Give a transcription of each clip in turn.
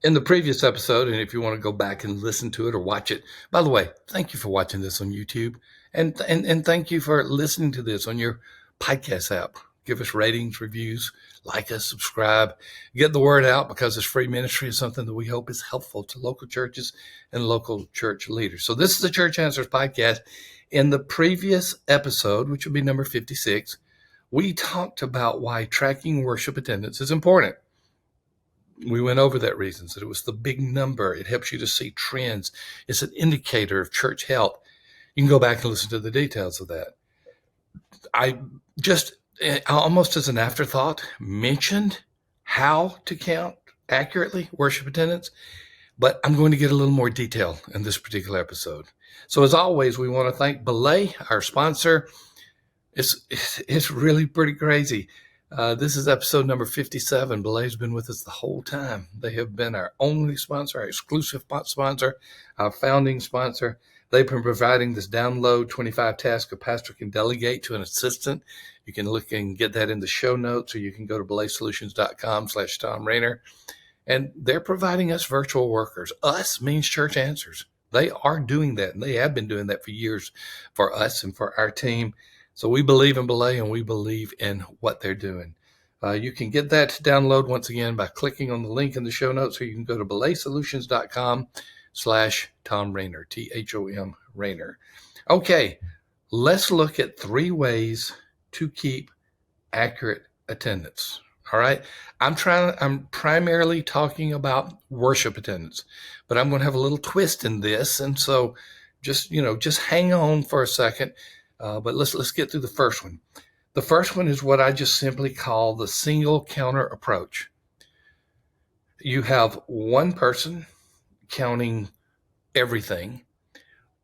In the previous episode, and if you want to go back and listen to it or watch it, by the way, thank you for watching this on YouTube, and thank you for listening to this on your podcast app. Give us ratings, reviews, like us, subscribe, get the word out, because this free ministry is something that we hope is helpful to local churches and local church leaders. So this is the Church Answers podcast. In the previous episode, which will be number 56, we talked about why tracking worship attendance is important. We went over that reasons, that it was the big number. It helps you to see trends. It's an indicator of church health. You can go back and listen to the details of that. I just, almost as an afterthought, mentioned how to count accurately worship attendance, but I'm going to get a little more detail in this particular episode. So as always, we want to thank Belay, our sponsor. It's really pretty crazy. This is episode number 57. Belay's been with us the whole time. They have been our only sponsor, our exclusive sponsor, our founding sponsor. They've been providing this download 25 tasks a pastor can delegate to an assistant. You can look and get that in the show notes, or you can go to belaysolutions.com/Thom Rainer. And they're providing us virtual workers. Us means Church Answers. They are doing that, and they have been doing that for years for us and for our team. So we believe in Belay, and we believe in what they're doing. You can get that download once again by clicking on the link in the show notes, or you can go to belaysolutions.com/Thom Rainer, Thom Rainer. Okay, let's look at 3 ways to keep accurate attendance. All right. I'm primarily talking about worship attendance, but I'm going to have a little twist in this. And so just hang on for a second. But let's get through the first one. The first one is what I just simply call the single counter approach. You have one person counting everything,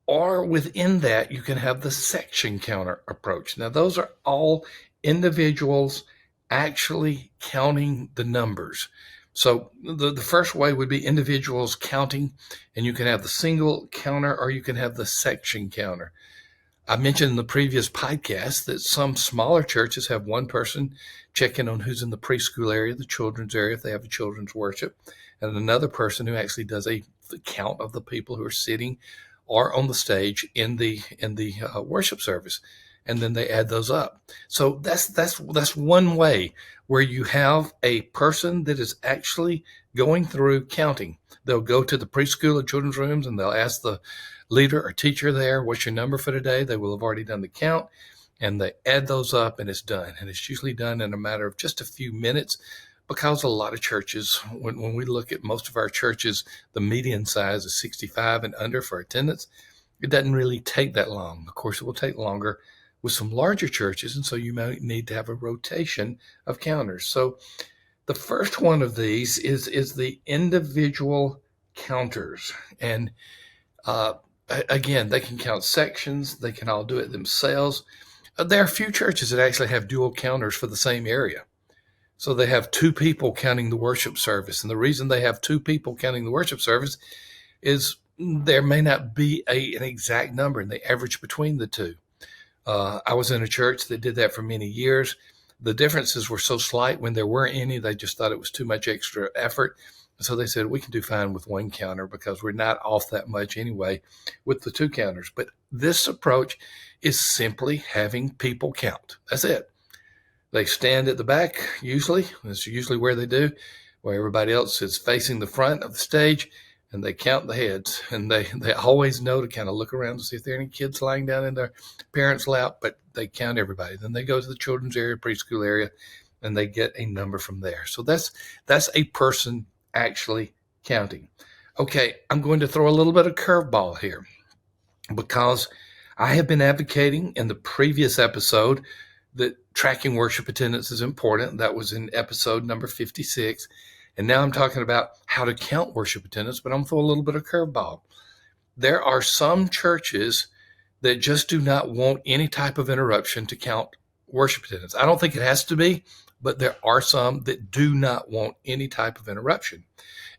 or within that, you can have the section counter approach. Now, those are all individuals actually counting the numbers. So the first way would be individuals counting, and you can have the single counter, or you can have the section counter. I mentioned in the previous podcast that some smaller churches have one person checking on who's in the preschool area, the children's area, if they have a children's worship, and another person who actually does a count of the people who are sitting or on the stage in the worship service, and then they add those up. So that's one way where you have a person that is actually going through counting. They'll go to the preschool and children's rooms, and they'll ask the leader or teacher there, what's your number for today? They will have already done the count, and they add those up, and it's done. And it's usually done in a matter of just a few minutes, because a lot of churches, when we look at most of our churches, the median size is 65 and under for attendance. It doesn't really take that long. Of course, it will take longer with some larger churches, and so you might need to have a rotation of counters. So the first one of these is the individual counters. And again, they can count sections. They can all do it themselves. There are a few churches that actually have dual counters for the same area. So they have 2 people counting the worship service. And the reason they have 2 people counting the worship service is there may not be an exact number, and they average between the 2. I was in a church that did that for many years. The differences were so slight when there weren't any, they just thought it was too much extra effort. So they said, we can do fine with 1 counter because we're not off that much anyway with the 2 counters. But this approach is simply having people count. That's it. They stand at the back, usually. That's usually where they do, where everybody else is facing the front of the stage, and they count the heads. And they always know to kind of look around to see if there are any kids lying down in their parents' lap, but they count everybody. Then they go to the children's area, preschool area, and they get a number from there. So that's a person actually counting. Okay, I'm going to throw a little bit of curveball here, because I have been advocating in the previous episode that tracking worship attendance is important. That was in episode number 56. And now I'm talking about how to count worship attendance, but I'm going to throw a little bit of curveball. There are some churches that just do not want any type of interruption to count worship attendance. I don't think it has to be, but there are some that do not want any type of interruption.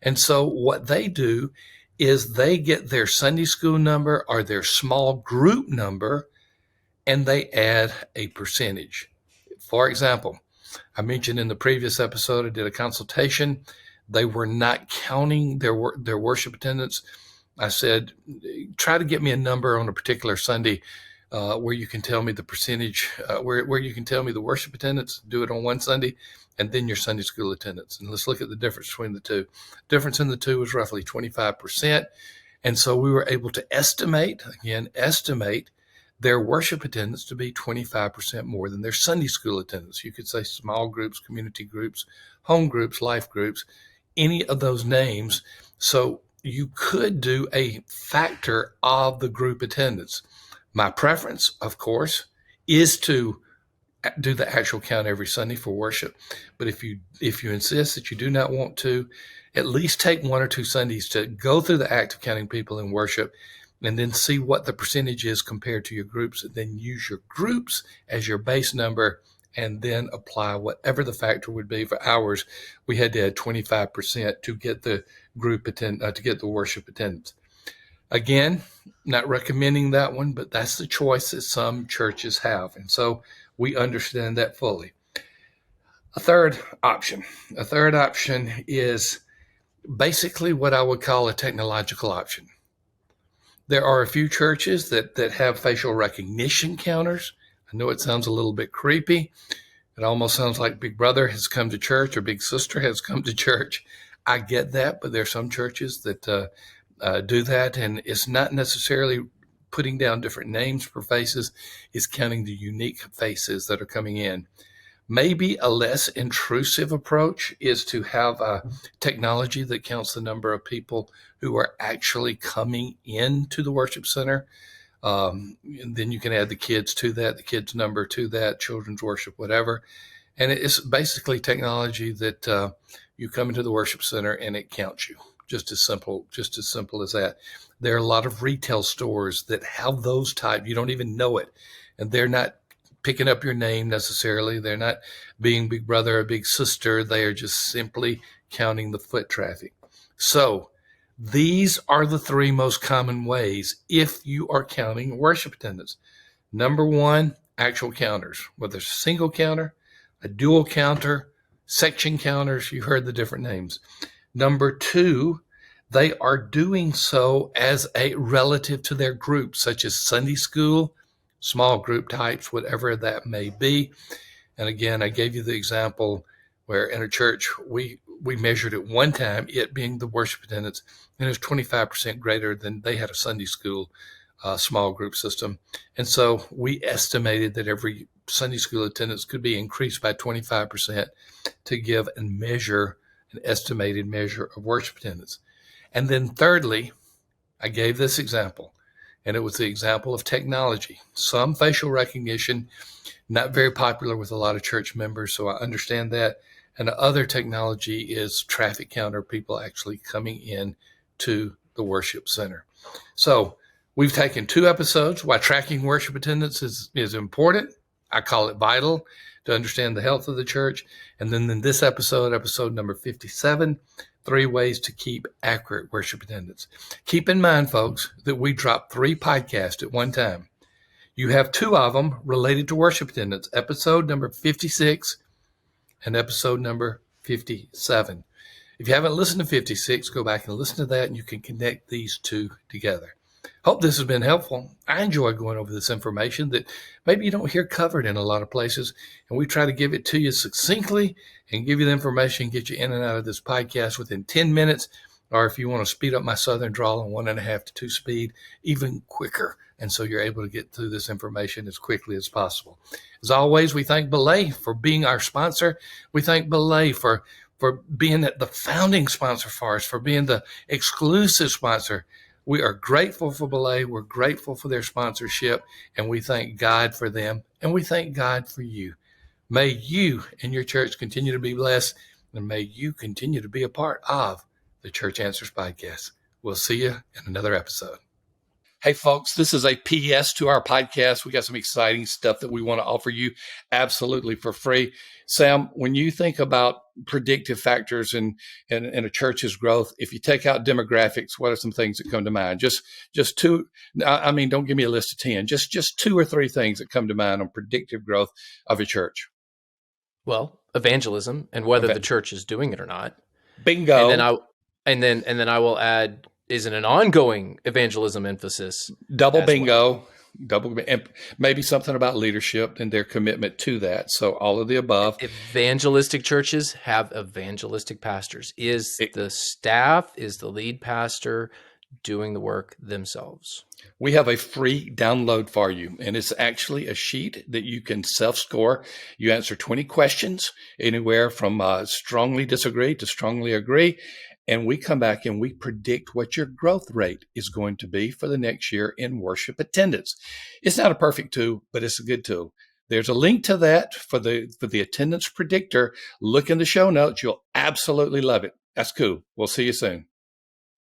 And so what they do is they get their Sunday school number or their small group number, and they add a percentage. For example, I mentioned in the previous episode, I did a consultation They were not counting their worship attendance. I said, try to get me a number on a particular Sunday where you can tell me the percentage, where you can tell me the worship attendance. Do it on one Sunday, and then your Sunday school attendance. And let's look at the difference between the two. Difference in the two was roughly 25%. And so we were able to estimate their worship attendance to be 25% more than their Sunday school attendance. You could say small groups, community groups, home groups, life groups, any of those names. So you could do a factor of the group attendance. My preference, of course, is to do the actual count every Sunday for worship. But if you insist that you do not want to, at least take one or two Sundays to go through the act of counting people in worship and then see what the percentage is compared to your groups, and then use your groups as your base number and then apply whatever the factor would be. For ours, we had to add 25% to get the to get the worship attendance. Again, not recommending that one, but that's the choice that some churches have. And so we understand that fully. A third option is basically what I would call a technological option. There are a few churches that have facial recognition counters. I know it sounds a little bit creepy. It almost sounds like Big Brother has come to church or Big Sister has come to church. I get that, but there are some churches that do that, and it's not necessarily putting down different names for faces. It's counting the unique faces that are coming in. Maybe a less intrusive approach is to have a technology that counts the number of people who are actually coming into the worship center. And then you can add the kids to that, the kids number to that, children's worship, whatever. And it's basically technology that you come into the worship center and it counts you. Just as simple as that. There are a lot of retail stores that have those type. You don't even know it, and they're not picking up your name necessarily. They're not being Big Brother or Big Sister. They are just simply counting the foot traffic. So these are the three most common ways if you are counting worship attendance. Number one, actual counters, whether it's a single counter, a dual counter, section counters. You heard the different names. Number two, they are doing so as a relative to their group, such as Sunday school, small group types, whatever that may be. And again, I gave you the example where in a church, we measured it one time, it being the worship attendance, and it was 25% greater than they had a Sunday school small group system. And so we estimated that every Sunday school attendance could be increased by 25% to give and measure an estimated measure of worship attendance. And then thirdly, I gave this example, and it was the example of technology. Some facial recognition, not very popular with a lot of church members, so I understand that. And the other technology is traffic counter, people actually coming in to the worship center. So we've taken 2 episodes why tracking worship attendance is important. I call it vital to understand the health of the church. And then in this episode number 57, 3 ways to keep accurate worship attendance. Keep in mind, folks, that we drop 3 podcasts at one time. You have 2 of them related to worship attendance, episode number 56 and episode number 57. If you haven't listened to 56, go back and listen to that, and you can connect these 2 together. Hope this has been helpful. I enjoy going over this information that maybe you don't hear covered in a lot of places, and we try to give it to you succinctly and give you the information, get you in and out of this podcast within 10 minutes, or if you want to speed up my Southern drawl on 1.5 to 2 speed, even quicker. And so you're able to get through this information as quickly as possible. As always, we thank Belay for being our sponsor. We thank Belay for being the founding sponsor for us, for being the exclusive sponsor. We are grateful for Belay. We're grateful for their sponsorship, and we thank God for them, and we thank God for you. May you and your church continue to be blessed, and may you continue to be a part of the Church Answers podcast. We'll see you in another episode. Hey, folks, this is a PS to our podcast. We got some exciting stuff that we want to offer you absolutely for free. Sam, when you think about predictive factors in a church's growth, if you take out demographics, what are some things that come to mind? Just 2. I mean, don't give me a list of 10. Just 2 or 3 things that come to mind on predictive growth of a church. Well, evangelism and whether the church is doing it or not. And then Bingo. I will add, is it an ongoing evangelism emphasis Double as well? bingo. And maybe something about leadership and their commitment to that. So all of the above. Evangelistic churches have evangelistic pastors. Is It, the staff, is the lead pastor doing the work themselves? We have a free download for you, and it's actually a sheet that you can self-score. You answer 20 questions, anywhere from strongly disagree to strongly agree, and we come back and we predict what your growth rate is going to be for the next year in worship attendance. It's not a perfect tool, but it's a good tool. There's a link to that for the attendance predictor. Look in the show notes. You'll absolutely love it. That's cool. We'll see you soon.